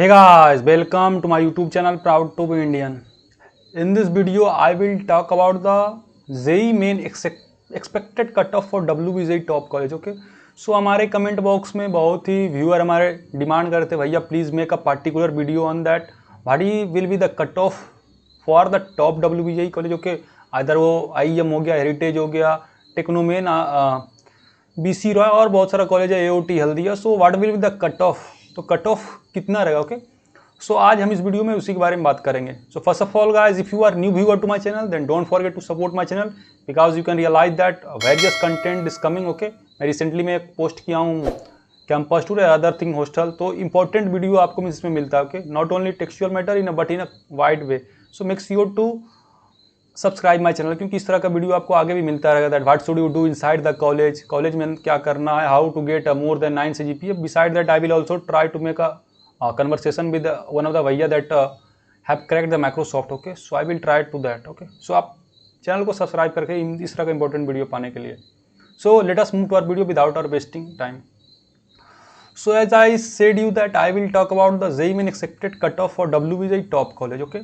Hey guys, welcome to my YouTube channel Proud to be Indian. In this video, I will talk about the JEE main expected cutoff for WBJEE top college. Okay, so हमारे comment box में बहुत ही viewer हमारे demand करते भैया please make a particular video on that what will be the cut of for the top WBJEE college. Okay, इधर वो IEM हो गया, हेरिटेज हो गया, टेक्नोमेन, BC रॉय और बहुत सारा कॉलेज है, AOT Haldia. So what will be the cut of, तो कट ऑफ कितना रहेगा. ओके, सो आज हम इस वीडियो में उसी के बारे में बात करेंगे. So first of all guys, if you are new viewer to my channel then don't forget to support my channel because you can realize that various content is coming. Okay, मैं recently में एक post किया हूँ campus tour other thing hostel, तो important video आपको इसमें मिलता है. Okay, not only textual matter in but in a wide way. So make sure to subscribe my channel क्योंकि इस तरह का वीडियो आपको आगे भी मिलता रहेगा. That what should you do inside the college, college में क्या करना है, how to get more than 9 CGPA. Beside that I will also try to make a conversation with one of the भैया that have cracked the Microsoft. Okay, so I will try to that. Okay, so आप channel को subscribe करके इस तरह का important video पाने के लिए. So let us move to our video without our wasting time. So as I said you that I will talk about the JEE main expected cutoff for WBJEE top college. Okay,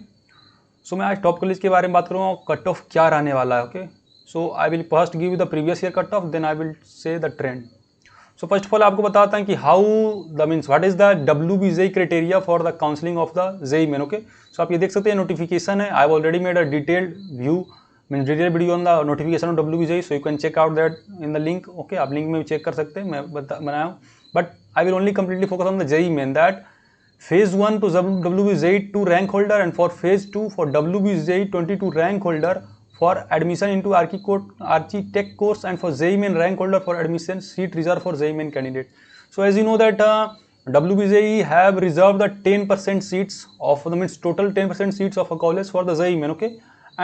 so मैं आज top college के बारे में बात करूँगा, cut off क्या रहने वाला है. Okay, so I will first give you the previous year cut off then I will say the trend. So first of all आपको बताता है कि how the means what is the WBJEE criteria for the counselling of the JEE Main. Okay, so आप ये देख सकते हैं notification है. I have already made a detailed view means detail video on the notification of WBJEE, so you can check out that in the link. Okay, आप link में check कर सकते हैं, मैं बनाया हूँ. But I will only completely focus on the JEE Main that phase 1 to WBJEE 2 rank holder and for phase 2 for WBJEE 22 rank holder for admission into architect course and for JEE main rank holder for admission seat reserved for JEE main candidate. So as you know that WBJEE have reserved the 10% seats of the means total 10% seats of a college for the JEE main. Okay,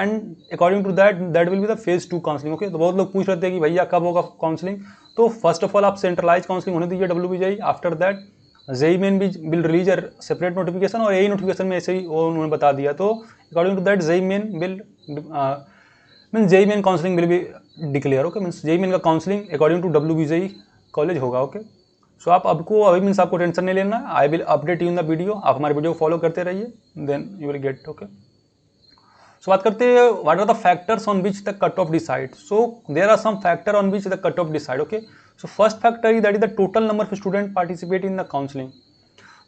and according to that will be the phase 2 counselling. Okay, तो बहुत लोग पूछ रहे थे कि भैया कब होगा काउंसलिंग. तो फर्स्ट ऑफ ऑल आप सेंट्रलाइज काउंसलिंग होने दीजिए WBJEE. After that JEE main भी विल रिलीज सेपरेट नोटिफिकेशन और यही नोटिफिकेशन में ऐसे ही वो उन्होंने बता दिया. तो according to that JEE Main will means JEE Main counselling will be declare. Okay, means JEE Main का counselling according to WBJEE college होगा. ओके, सो आप आपको अभी मीन्स आपको टेंशन नहीं लेना. I will update you in the video. आप हमारे वीडियो को फॉलो करते रहिए then you will get. Okay, so बात करते हैं what are the factors on which the cut off decide. So there are some factor on which the cut off decide. Okay, so first factor that is the total number of student participate in the counselling.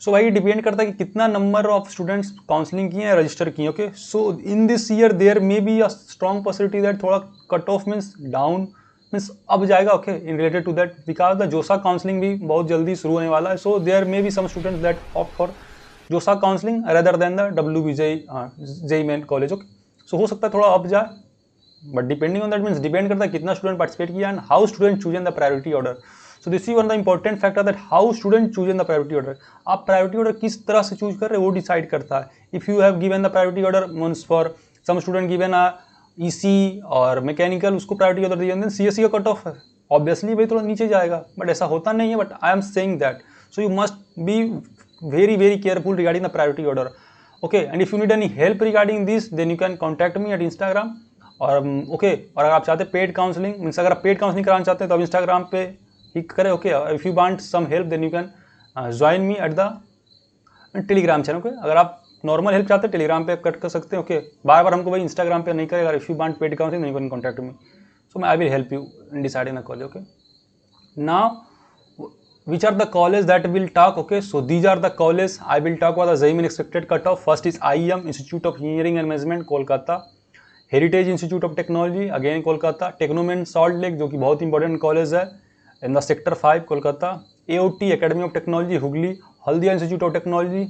So वही depend करता है कि कितना number of students counselling किए हैं, register किए. Okay, so in this year there may be a strong possibility that थोड़ा cut off means down means अब जाएगा. Okay, in related to that because the जोसा काउंसलिंग भी बहुत जल्दी शुरू होने वाला है. So there may be some students that opt for JoSAA counselling rather than the WBJEE Main college. Okay, so हो सकता है थोड़ा अप जाए but depending on that means depend करता है कितना स्टूडेंट पार्टिसिपेट किया and how student choose in the priority order. So this is one the important factor that how student choose in the priority order. आप priority order किस तरह से choose कर रहे हो वो डिसाइड करता है. If you have given the priority order means for some student given EC और मैकेनिकल उसको प्रायोरिटी ऑर्डर दिया देन CSE का कट ऑफ है ऑब्वियसली भाई थोड़ा नीचे जाएगा. बट ऐसा होता नहीं है. But I am saying that so you must be very very careful regarding the priority order. Okay, and if you need any help regarding this then you can contact me at Instagram. और okay, और अगर आप चाहते हैं paid counselling means अगर आप paid counselling कराना चाहते हैं तो आप इंस्टाग्राम पे ही करें. Okay, if you want some help then you can join me at the Telegram channel. Okay, अगर आप नॉर्मल हेल्प चाहते हैं टेलीग्राम पे कट कर सकते हैं. ओके, बार बार हमको भाई इंस्टाग्राम पे नहीं करेगा. If you want paid counselling then you can contact me. So I will help you in deciding the college. Okay, now which are the college that will talk. Okay, so these are the college I will talk about the JEE main expected cutoff. First is IEM Institute of Engineering and Management Kolkata, Heritage Institute of Technology again Kolkata, Technomen Salt Lake जो कि बहुत important college है in the sector 5 Kolkata, AOT Academy of Technology Hooghly, Haldia institute of technology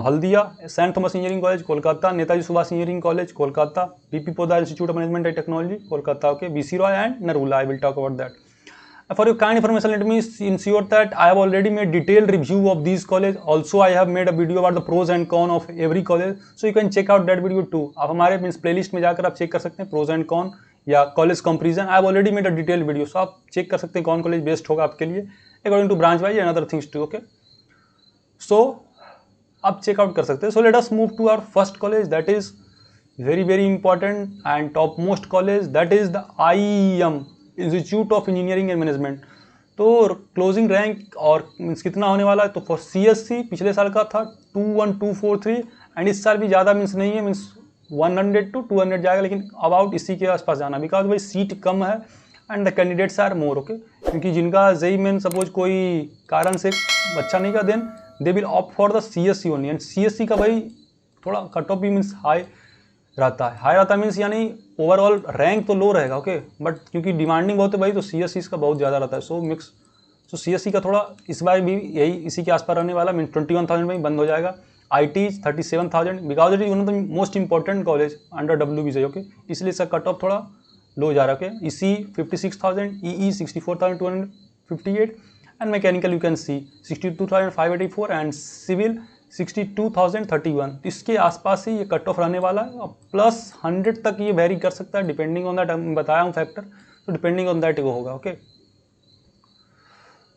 Haldia, saint Thomas engineering college Kolkata, Netaji Subhash engineering college Kolkata, BP Podar institute of management and technology Kolkata. Okay, BC Roy and Narula. I will talk about that. For your kind information, let me ensure that I have already made detailed review of these college. Also, I have made a video about the pros and cons of every college, so you can check out that video too. आप हमारे means playlist में जाकर आप check कर सकते हैं pros and con या college comparison. I have already made a detail video, so आप चेक कर सकते हैं कौन कॉलेज बेस्ट होगा आपके लिए according to branch wise and other things too. Okay, so आप चेकआउट कर सकते हैं. So let us move to our first college that is very very important and top most college that is the IEM institute of engineering and management. तो closing rank और means कितना होने वाला है, तो फॉर CSC पिछले साल का था 21243 एंड इस साल भी ज़्यादा मीन्स नहीं है, मीन्स 100 to 200 जाएगा, लेकिन अबाउट इसी के आसपास जाना, बिकॉज भाई सीट कम है and the candidates are more, okay. क्योंकि जिनका जेई मेन सपोज कोई कारण से अच्छा नहीं का, then they will opt for the CSC only, and CSC का भाई थोड़ा कट ऑफ भी मीन्स हाई रहता है मीन्स यानी ओवरऑल रैंक तो लो रहेगा, ओके, बट क्योंकि डिमांडिंग बहुत है भाई तो CSC इसका बहुत ज़्यादा रहता है, सो CSC का थोड़ा इस बार भी यही इसी के आसपास रहने वाला, मीन 21,000 में ही बंद हो जाएगा। IT 37,000 because it is one of the most important college under WBJ, okay, इसलिए इसका कट ऑफ थोड़ा लो जा रहा है, okay. EC 56,000, EE 64,258 and mechanical you can see 62,584 and civil 62,031, इसके आसपास ही ये कट ऑफ रहने वाला है, और प्लस 100 तक ये वेरी कर सकता है डिपेंडिंग ऑन दैट, बताया हूँ फैक्टर, तो डिपेंडिंग ऑन दैट वो होगा, ओके।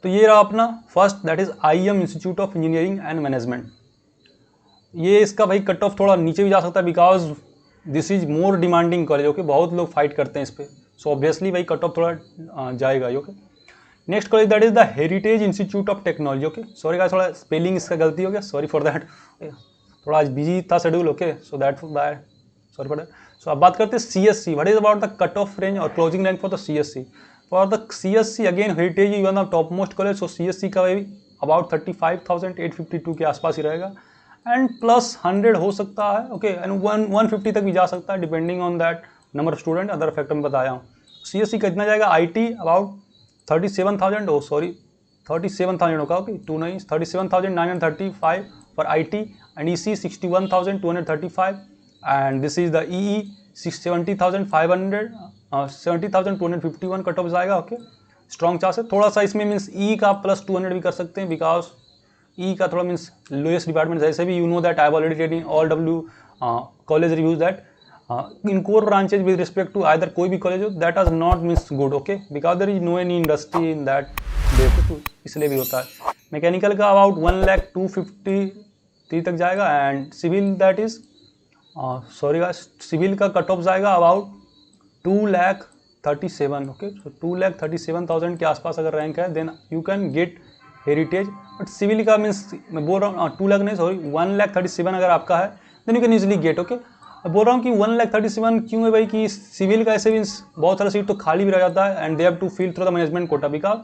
तो ये रहा अपना first, that is IIM institute of engineering and management. ये इसका भाई कट ऑफ थोड़ा नीचे भी जा सकता है because this is more demanding college, okay, बहुत लोग फाइट करते हैं इस पर, सो ऑब्वियसली भाई कट ऑफ थोड़ा जाएगा, okay. Next college that is the heritage institute of technology, okay, sorry guys थोड़ा स्पेलिंग इसका गलती हो गया, सॉरी फॉर दैट, थोड़ा आज बिजी था schedule, okay, so that sorry for that. So अब बात करते हैं CSC, what is about the cut off range और closing rank for the CSC। For the CSC again Heritage is one of top most college, so CSC का भाई about 35,852 के आसपास ही रहेगा एंड प्लस 100 हो सकता है, ओके, एंड 150 तक भी जा सकता है depending on that number of student, other factor में बताया हूँ। CSC कितना जाएगा, IT अबाउट 37,000, ओ सॉरी 37,000 होगा, ओके, 2 नहीं 37,935 for IT and EC 61,235 and this is the EE 70,500 70,251 cut off जाएगा, ओके, स्ट्रॉन्ग चांस है थोड़ा सा इसमें, मीन्स E का प्लस 200 भी कर सकते हैं बिकॉज E का थोड़ा मीन्स लोएस्ट डिपार्टमेंट, जैसे भी you know that I have already taking all college reviews that in core branches with respect to either कोई भी कॉलेज हो that does not means good, okay, because there is no any industry in that base, तो इसलिए भी होता है। Mechanical का about 1,02,53 तक जाएगा and civil that is sorry guys civil का कट ऑफ जाएगा अबाउट 2,37,000, ओके, सो 2,37,000 के आसपास अगर रैंक है then you can get heritage, but civil का मीन्स मैं बोल रहा हूँ 2 लाख नहीं सॉरी 1,37,000 अगर आपका है then you can easily get, okay. बोल रहा हूँ कि 1,37,000 क्यों है भाई, कि सिविल का ऐसे मीन्स बहुत सारा सीट तो खाली भी रह जाता है and they have to fill through the management quota, because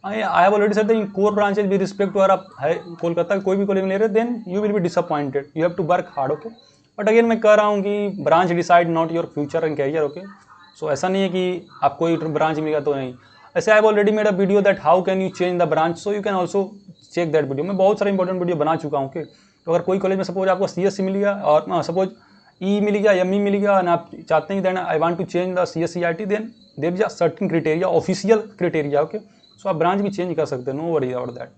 I have already said in core branches with respect to, अगर आप है कोलकाता कोई भी कॉलेज में ले रहे then you will be disappointed, you have to work hard, okay. But again मैं कह रहा हूँ कि branch decide not your future and career, okay, so ऐसा नहीं है कि आप कोई ब्रांच मिलेगा तो नहीं, ऐसे I have already made a video that how can you change the branch, so you can also check that video, मैं बहुत सारा इंपॉर्टेंट वीडियो बना चुका हूँ, ओके। तो अगर कोई कॉलेज में सपोज आपको CSC मिल गया और सपोज E मिल गया, ME मिल गया एंड आप चाहते हैं then I want to change the CSC IT, then there is a certain criteria, official criteria, okay, so आप ब्रांच भी चेंज कर सकते हैं, no worry about that.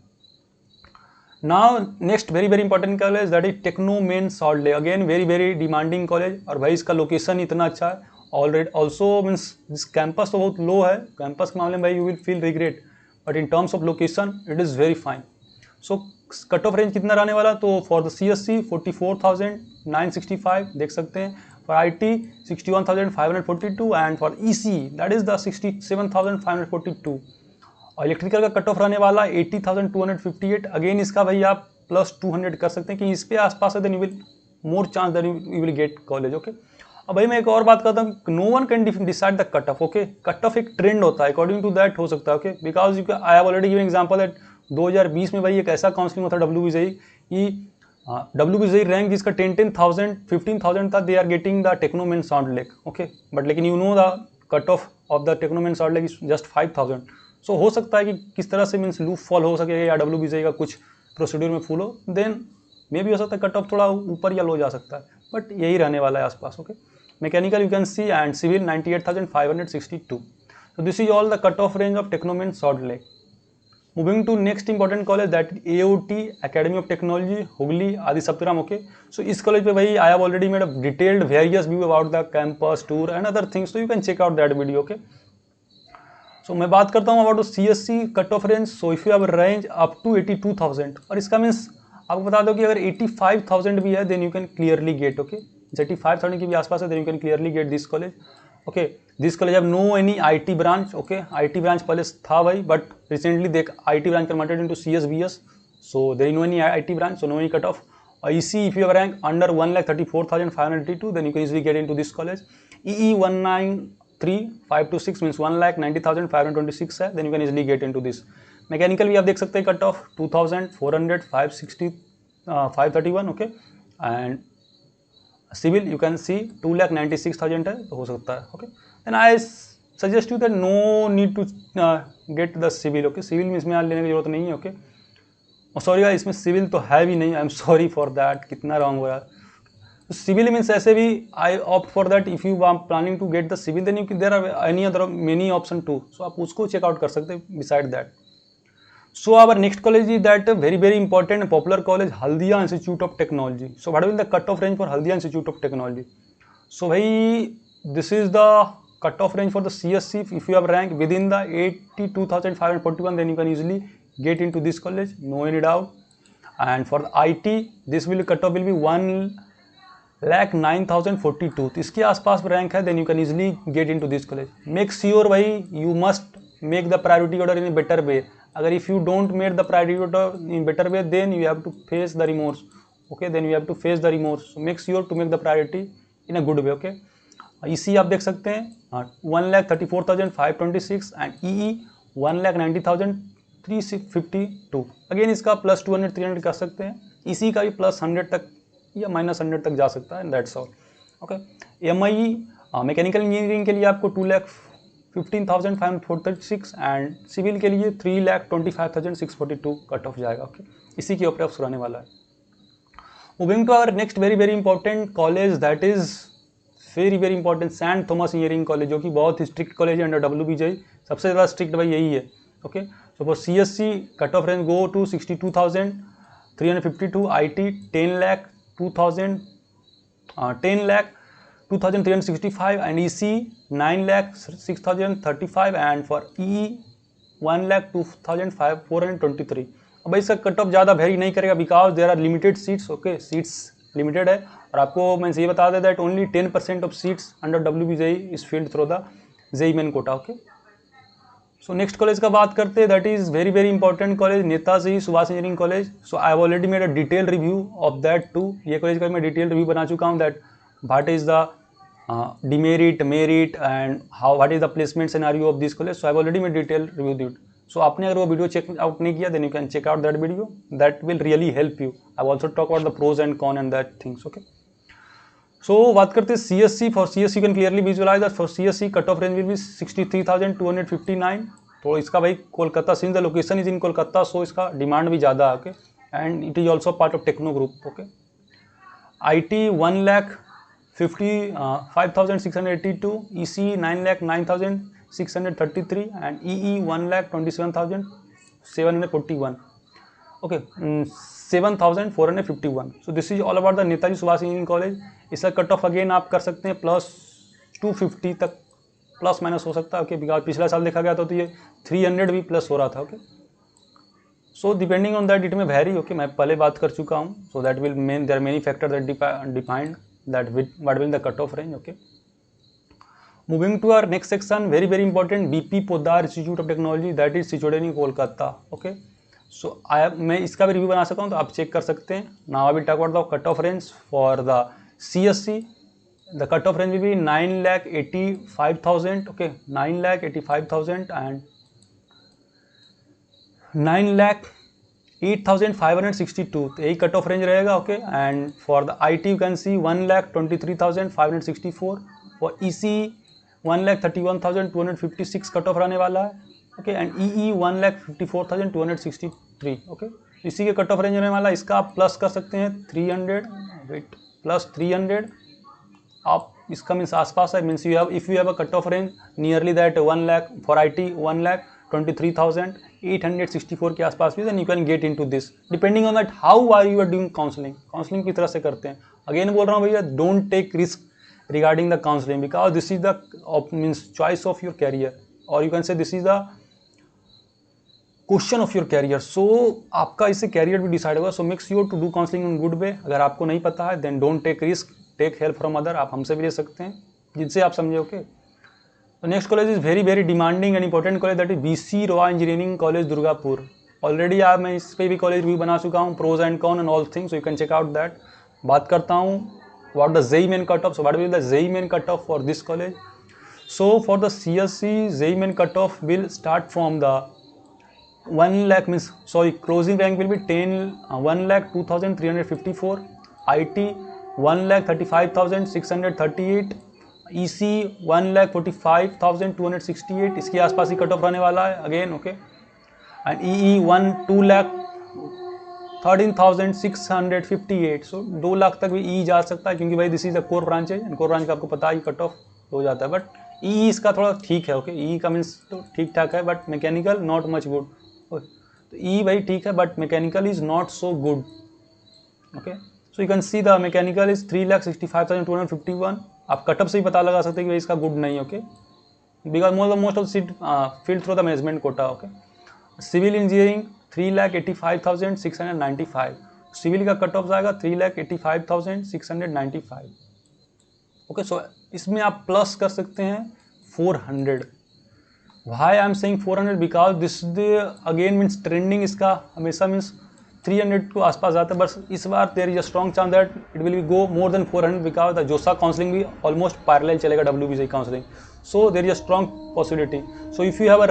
Now next very very important college that is Techno Main Salt Lake, again very very demanding college, और भाई इसका location इतना अच्छा है already, also means this campus तो बहुत लो है, कैंपस के मामले में भाई you will feel regret, but in terms of location it is very fine. So cut off range कितना रहने वाला, तो फॉर द CSC 44,965 देख सकते हैं, for IT 61,542 and for EC that is the 67,542, और इलेक्ट्रिकल का कट ऑफ रहने वाला 80,258, अगेन इसका भाई आप प्लस 200 कर सकते हैं कि इस पे आसपास है then you will more chance that you will get college, okay. अब भाई मैं एक और बात करता हूँ, no one can decide the cut off, okay, cut off एक ट्रेंड होता है, अकॉर्डिंग टू दैट हो सकता है, okay, because you I have already given example that 2020 में भाई एक ऐसा काउंसलिंग होता है WBJ कि WBJ रैंक जिसका 10,000 15,000 था, they are getting the Techno Main Salt Lake, okay, but लेकिन you know the cut off the Techno Main Salt Lake is just 5,000, so हो सकता है कि किस तरह से मीन्स लूप फॉल हो सके या WBJ का कुछ प्रोसीड्यूर में फूल हो, देन मे भी हो सकता है कट ऑफ थोड़ा ऊपर या लो जा सकता है, बट यही रहने वाला है आसपास, okay. Mechanical you can see and civil 98,562, so this is all the cut off range of Techno Main Salt Lake. Moving to next important college that AOT Academy of Technology Hooghly Adi Saptaram, okay, so इस college पे भाई I have already made a detailed various view about the campus tour and other things, so you can check out that video, okay. So मैं बात करता हूँ about the CSC cut off range, so if you have a range up to 82,000, और इसका means आपको बता दो कि अगर 85,000 भी है then you can clearly get, okay, 85,000 के भी आसपास है then you can clearly get this college. Okay this college have no any IT branch, okay IT branch पहले था भाई, बट रिसेंटली देख IT branch converted into CSBS, so there is no any IT branch, so no any cut off. EC, if you have rank under 1,34,582, then you can easily get into this college. EE 193,526 means 1,90,526 है, then you can easily get into this. Mechanical भी आप देख सकते हैं cut off 2,400, 560, 531, okay. And civil you can see 2,96,000 है, तो हो सकता है, okay. Then I suggest you that no need to get the civil, okay. Civil में इसमें लेने की जरूरत नहीं है, ओके. सॉरी यार, इसमें सिविल तो है भी नहीं, I am sorry for that, कितना रॉन्ग हो रहा है. सिविल मीन्स ऐसे भी I opt for that if you are planning to get the civil then you there are any other many option too, so आप उसको चेकआउट कर सकते हैं beside that. So our next college is that very very important popular college Haldia institute of technology. So what will the cut off range for Haldia institute of technology. So भाई this is the cut off range for the CSC. If you have rank within the 82,541, then you can easily get into this college, no any doubt. And for the IT, this will cut off will be 1,09,042. तो इसके आसपास rank है, then you can easily get into this college. Make sure भाई you must make the priority order in a better way. अगर if you don't make the priority order in better way, then you have to face the remorse. Okay, then you have to face the remorse. So make sure to make the priority in a good way. Okay. EC आप देख सकते हैं 1,34,526 and EE 1,90,352. Again इसका plus 200 300 कर सकते हैं. EC का भी प्लस 100 तक या माइनस 100 तक जा सकता है. That's all, okay. MIE mechanical engineering के लिए आपको 2,15,546 एंड सिविल के लिए 3,25,642 कट ऑफ जाएगा, ओके. इसी के ऊपर रहने वाला है. Moving to our next very very important college, that is very very important saint Thomas engineering college, जो कि बहुत ही स्ट्रिक्ट कॉलेज है अंडर WBJ. सबसे ज़्यादा स्ट्रिक्ट भाई यही है, okay. So for CSC cut off range go to 62,352, IT 10,02,365 and EC 9,06,035 and for EE 1,02,423. अब भाई इसका कट ऑफ ज़्यादा वेरी नहीं करेगा because there are limited seats, okay. Seats limited है और आपको मैं ये बता दें that only 10% of seats under WBJ is filled through the JEE main quota, okay. So next college का बात करते हैं, that is very very important college Netaji Subhash engineering college. So I have already made a detail review of that too. ये college का मैं detail review बना चुका हूँ that what is the demerit merit and how what is the placement scenario of this college. So I have already made detail review that. So आपने अगर वो video check out नहीं किया then you can check out that video, that will really help you. I also talk about the pros and con and that things, okay. So बात करते हैं CSC. For CSC can clearly visualize that for CSC cut off range will be 63,259. तो इसका भाई Kolkata since the location is in Kolkata, so इसका demand भी ज़्यादा है, okay. And it is also part of techno group, okay. IT 1,55,682, EC 9,09,633 and EE 1,27,741, okay. 7,451. So this is all about the Netaji Subhash engineering college. इसका cut of again आप कर सकते हैं plus 250 तक, प्लस माइनस हो सकता है, ओके. बिकॉज पिछला साल देखा गया था तो ये 300 भी प्लस हो रहा था, okay. So depending on that it में वेरी, ओके. मैं पहले बात कर चुका हूँ. So that will mean there are many factor that defined that what will the cutoff range, okay. Moving to our next section, very very important, BP Poddar Institute of Technology, that is situated in Kolkata, okay. So मैं इसका भी review बना सकता हूँ, तो आप check कर सकते हैं. Now I will talk about the cutoff range for the CSC. The cutoff range will be 9,85,000, okay. 9,85,000 and 9,08,562, तो यही कट ऑफ रेंज रहेगा, okay. And for the IT you can C 1,23,564. For EC 1,31,256 cut off रहने वाला है, okay. And EE 1,54,263, okay. इसी के cut off range रहने वाला है. इसका आप प्लस कर सकते हैं 300, वेट, प्लस 300 आप इसका मीन्स आसपास है, means you have if you have a cut off range nearly that 1 lakh for IT 1,23,864 के आसपास भी, then you can get into this depending on that how are you are doing counselling. Counselling की तरह से करते हैं. अगेन बोल रहा हूँ भैया, don't take risk regarding the counselling because this is the means choice of your career और you can say this is the question of your career. So आपका इससे कैरियर भी डिसाइड होगा. So make sure to do counselling in good way. अगर आपको नहीं पता है then don't take risk, take help from other. आप हमसे भी ले सकते हैं जिनसे आप समझे, okay. So next college is very demanding and important college, that is BC Roy Engineering College Durgapur. Already मैं इस पे भी कॉलेज रिव्यू बना चुका हूँ, pros and cons and all things, so you can check out that. बात करता हूँ what the JEE main cutoff. So what will be the JEE main cutoff for this college? So for the CSE, JEE main cutoff will start from the 1 lakh closing rank will be 1,02,354, IT 1,35,638, EC 1,45,268, इसके आसपास ही cut off रहने वाला है again, okay. And EE 2,13,658, सो 2 लाख तक भी EE जा सकता है, क्योंकि भाई this is the core branch है, कोर ब्रांच का आपको पता ही कट ऑफ हो जाता है. बट EE इसका थोड़ा ठीक है, ओके. EE का मीन्स तो ठीक ठाक है, but mechanical not much good. तो EE भाई ठीक है, but mechanical is not so good, okay. So you can see the mechanical is 3,65,251. आप कटअप से ही पता लगा सकते हैं कि भाई इसका गुड नहीं, okay, because most of seat fill through the management quota, okay. Civil engineering 3,85,695, civil का कट ऑफ जाएगा 3,85,695, ओके. सो इसमें आप प्लस कर सकते हैं 400. Why I am saying 400 because this again means trending इसका हमेशा मीन्स 300 को आसपास जाता है, बस इस बार there is a strong chance that it will be go more than 400 because the जोसा काउंसलिंग भी ऑलमोस्ट पैरेलल चलेगा WBCE counselling. So there is a strong possibility. So if you have a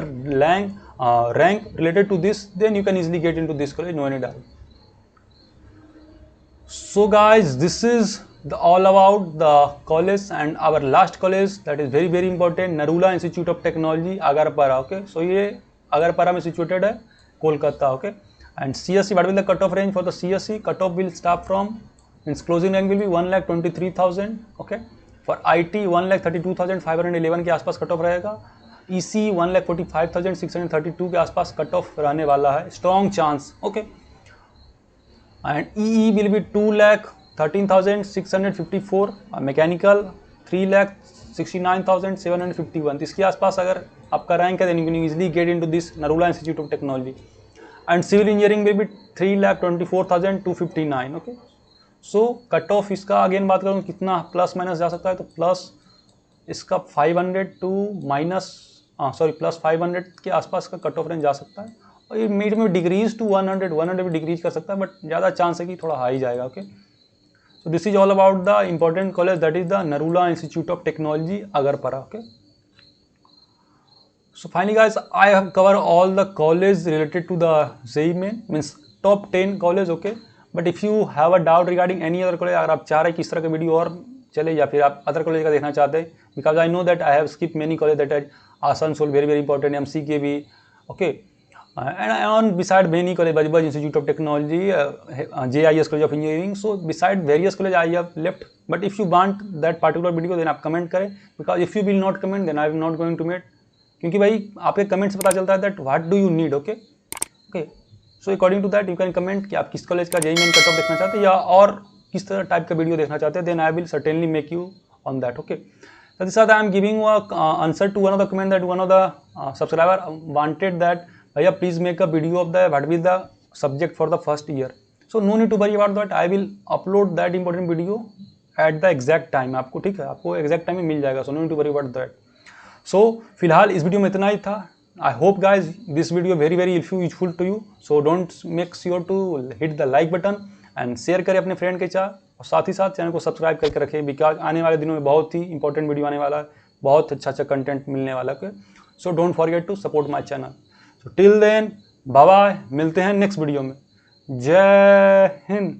rank related to this, then you can easily get into this college, no any doubt. So guys, this is all about the college, and our last college that is very important, Narula Institute of Technology, Agarpara, okay. So ये Agarpara में situated है, Kolkata, okay. And CSE, what will the cutoff range for the CSE? Cutoff will start from, means closing rank will be 1,23,000, okay. For IT 1,32,511 के आसपास cut off रहेगा. EC 1,45,632 के आसपास cut off रहने वाला है, strong chance, okay. And EE will be 2,13,654, mechanical 3,69,751. इसके आसपास अगर आपका रैंक है, then you can easily get into this Narula institute of technology. And civil engineering will be 3,24,259, okay. So cut off इसका अगेन बात करूँ कितना प्लस माइनस जा सकता है, तो प्लस इसका 500 टू माइनस प्लस 500 के आसपास का कट ऑफ रेंज जा सकता है. और ये मीट में डिक्रीज टू 100 भी डिक्रीज कर सकता है, बट ज़्यादा चांस है कि थोड़ा हाई जाएगा, okay. So this is all about the important college, that is the Narula institute of technology Agarpara, okay. So finally guys, I have cover all the college related to the JEE main, means top 10 college, okay. But if you have a doubt regarding any other college, अगर आप चाह रहे हैं किस तरह का video और चले, या फिर आप अदर कॉलेज का देखना चाहते हैं, because I know that I have skip many college, that is Asansol very important, MCK भी, okay. And on beside many college, Budge Budge institute of technology, JIS college of engineering. So beside various college I have left, but if you want that particular video, then आप comment करें, because if you will not comment, then I will not going to met, क्योंकि भाई आपके comment से पता चलता है that what do you need, okay. So according to that you can comment कि आप किस कॉलेज का JEE मेन कट ऑफ देखना चाहते हैं, या और किस तरह टाइप का वीडियो देखना चाहते हैं, then I will certainly make you on that, okay. So this is I am giving you a answer to one of the comment that one of the subscriber wanted that bhaiya please make a video of the what will the subject for the first year. So no need to worry about that, I will upload that important video at the exact time. आपको ठीक है, आपको exact time में मिल जाएगा, so no need to worry about that. So फिलहाल इस video में इतना ही था. I hope guys this video very useful to you. So don't make sure to hit the like button and share करें अपने friend के साथ, और साथ ही साथ चैनल को सब्सक्राइब करके रखें, बिकॉज आने वाले दिनों में बहुत ही इंपॉर्टेंट वीडियो आने वाला है, बहुत अच्छा कंटेंट मिलने वाला है. So don't forget to support my channel. So till then bye bye, मिलते हैं नेक्स्ट वीडियो में. जय हिंद.